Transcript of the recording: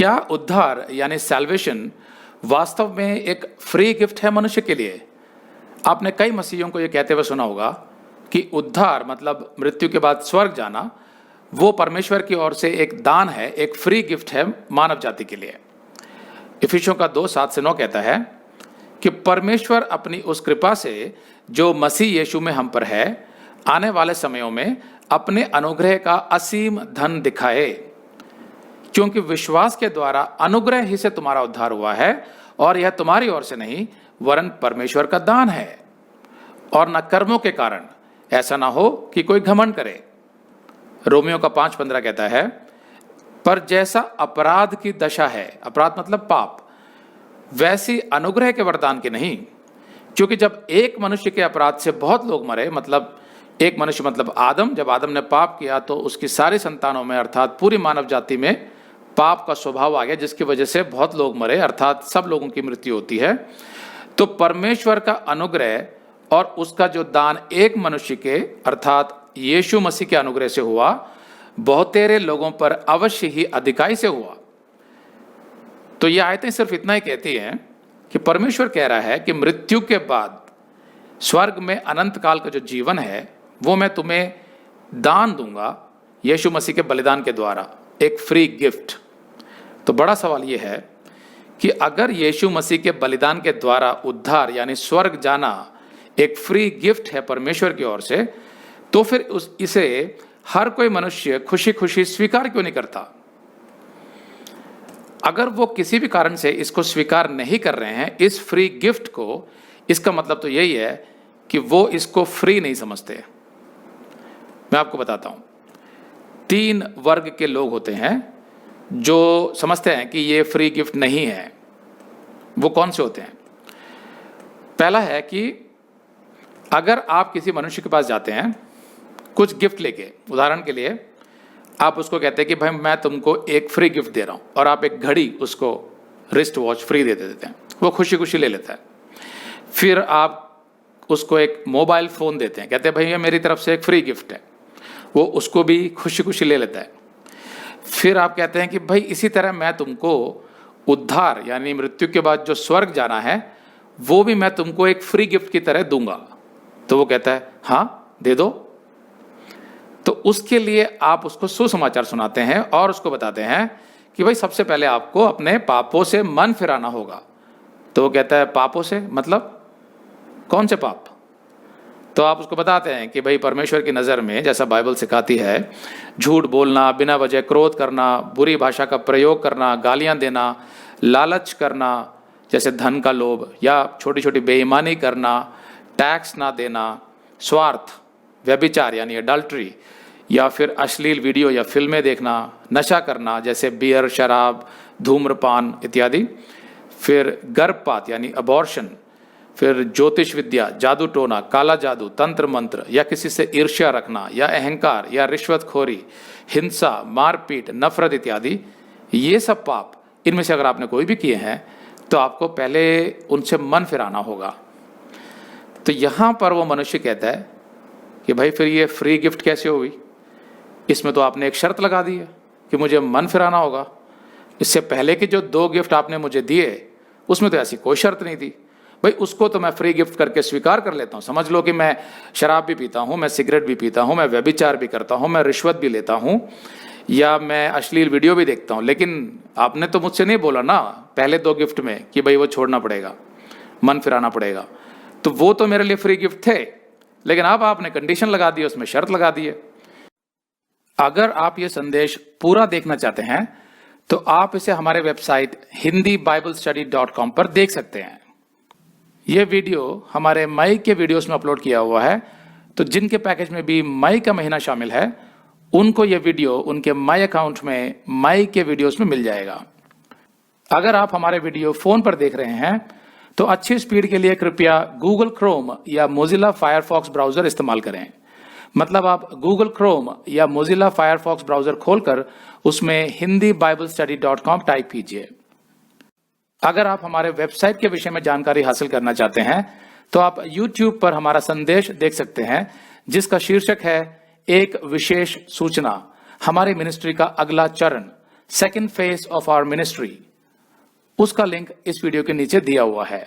क्या उद्धार यानी सैल्वेशन वास्तव में एक फ्री गिफ्ट है मनुष्य के लिए? आपने कई मसीहियों को यह कहते हुए सुना होगा कि उद्धार मतलब मृत्यु के बाद स्वर्ग जाना, वो परमेश्वर की ओर से एक दान है, एक फ्री गिफ्ट है मानव जाति के लिए। इफिसियों का 2:7-9 कहता है कि परमेश्वर अपनी उस कृपा से जो मसीह यीशु में हम पर है, आने वाले समयों में अपने अनुग्रह का असीम धन दिखाए, क्योंकि विश्वास के द्वारा अनुग्रह ही से तुम्हारा उद्धार हुआ है, और यह तुम्हारी ओर से नहीं वरन परमेश्वर का दान है, और न कर्मों के कारण, ऐसा ना हो कि कोई घमंड करे। रोमियो का 5:15 कहता है, पर जैसा अपराध की दशा है, अपराध मतलब पाप, वैसी अनुग्रह के वरदान की नहीं, क्योंकि जब एक मनुष्य के अपराध से बहुत लोग मरे, मतलब एक मनुष्य मतलब आदम, जब आदम ने पाप किया तो उसकी सारी संतानों में अर्थात पूरी मानव जाति में पाप का स्वभाव आ गया, जिसकी वजह से बहुत लोग मरे, अर्थात सब लोगों की मृत्यु होती है। तो परमेश्वर का अनुग्रह और उसका जो दान एक मनुष्य के अर्थात यीशु मसीह के अनुग्रह से हुआ, बहुतेरे लोगों पर अवश्य ही अधिकाई से हुआ। तो ये आयतें सिर्फ इतना ही कहती हैं कि परमेश्वर कह रहा है कि मृत्यु के बाद स्वर्ग में अनंत काल का जो जीवन है वो मैं तुम्हें दान दूंगा यीशु मसीह के बलिदान के द्वारा, एक फ्री गिफ्ट। तो बड़ा सवाल ये है कि अगर यीशु मसीह के बलिदान के द्वारा उद्धार यानी स्वर्ग जाना एक फ्री गिफ्ट है परमेश्वर की ओर से, तो फिर इसे हर कोई मनुष्य खुशी खुशी स्वीकार क्यों नहीं करता? अगर वो किसी भी कारण से इसको स्वीकार नहीं कर रहे हैं, इस फ्री गिफ्ट को, इसका मतलब तो यही है कि वो इसको फ्री नहीं समझते। मैं आपको बताता हूं, 3 वर्ग के लोग होते हैं जो समझते हैं कि ये फ्री गिफ्ट नहीं है। वो कौन से होते हैं? पहला है कि अगर आप किसी मनुष्य के पास जाते हैं कुछ गिफ्ट लेके, उदाहरण के लिए आप उसको कहते हैं कि भाई मैं तुमको एक फ्री गिफ्ट दे रहा हूं, और आप एक घड़ी उसको रिस्ट वॉच फ्री दे देते हैं, वो खुशी खुशी ले लेता है। फिर आप उसको एक मोबाइल फोन देते हैं, कहते हैं भाई ये मेरी तरफ से एक फ्री गिफ्ट है, वो उसको भी खुशी खुशी ले लेता है। फिर आप कहते हैं कि भाई इसी तरह मैं तुमको उद्धार यानी मृत्यु के बाद जो स्वर्ग जाना है वो भी मैं तुमको एक फ्री गिफ्ट की तरह दूंगा। तो वो कहता है हाँ दे दो। तो उसके लिए आप उसको सुसमाचार सुनाते हैं और उसको बताते हैं कि भाई सबसे पहले आपको अपने पापों से मन फिराना होगा। तो वो कहता है पापों से मतलब कौन से पाप? तो आप उसको बताते हैं कि भाई परमेश्वर की नज़र में जैसा बाइबल सिखाती है, झूठ बोलना, बिना वजह क्रोध करना, बुरी भाषा का प्रयोग करना, गालियां देना, लालच करना जैसे धन का लोभ, या छोटी छोटी बेईमानी करना, टैक्स ना देना, स्वार्थ, व्यभिचार यानी एडल्ट्री, या फिर अश्लील वीडियो या फिल्में देखना, नशा करना जैसे बियर, शराब, धूम्रपान इत्यादि, फिर गर्भपात यानी अबॉर्शन, फिर ज्योतिष विद्या, जादू टोना, काला जादू, तंत्र मंत्र, या किसी से ईर्ष्या रखना, या अहंकार, या रिश्वतखोरी, हिंसा, मारपीट, नफरत इत्यादि, ये सब पाप, इनमें से अगर आपने कोई भी किए हैं तो आपको पहले उनसे मन फिराना होगा। तो यहाँ पर वो मनुष्य कहता है कि भाई फिर ये फ्री गिफ्ट कैसे होगी? इसमें तो आपने एक शर्त लगा दी है कि मुझे मन फिराना होगा। इससे पहले के जो 2 गिफ्ट आपने मुझे दिए उसमें तो ऐसी कोई शर्त नहीं थी। भाई उसको तो मैं फ्री गिफ्ट करके स्वीकार कर लेता हूँ। समझ लो कि मैं शराब भी पीता हूँ, मैं सिगरेट भी पीता हूँ, मैं व्यभिचार भी करता हूँ, मैं रिश्वत भी लेता हूँ, या मैं अश्लील वीडियो भी देखता हूँ, लेकिन आपने तो मुझसे नहीं बोला ना पहले 2 गिफ्ट में कि भाई वो छोड़ना पड़ेगा, मन फिराना पड़ेगा। तो वो तो मेरे लिए फ्री गिफ्ट थे, लेकिन अब आपने कंडीशन लगा दी, उसमें शर्त लगा दी है। अगर आप ये संदेश पूरा देखना चाहते हैं तो आप इसे हमारे वेबसाइट hindiBiblestudy.com पर देख सकते हैं। ये वीडियो हमारे मई के वीडियोस में अपलोड किया हुआ है, तो जिनके पैकेज में भी मई का महीना शामिल है उनको ये वीडियो उनके मई अकाउंट में मई के वीडियोस में मिल जाएगा। अगर आप हमारे वीडियो फोन पर देख रहे हैं तो अच्छी स्पीड के लिए कृपया गूगल क्रोम या मोजिला फायरफॉक्स ब्राउजर इस्तेमाल करें। मतलब आप गूगल क्रोम या मोजिला फायरफॉक्स ब्राउजर खोलकर उसमें hindiBiblestudy.com टाइप कीजिए। अगर आप हमारे वेबसाइट के विषय में जानकारी हासिल करना चाहते हैं तो आप YouTube पर हमारा संदेश देख सकते हैं जिसका शीर्षक है एक विशेष सूचना, हमारी मिनिस्ट्री का अगला चरण, second phase of our ministry, उसका लिंक इस वीडियो के नीचे दिया हुआ है।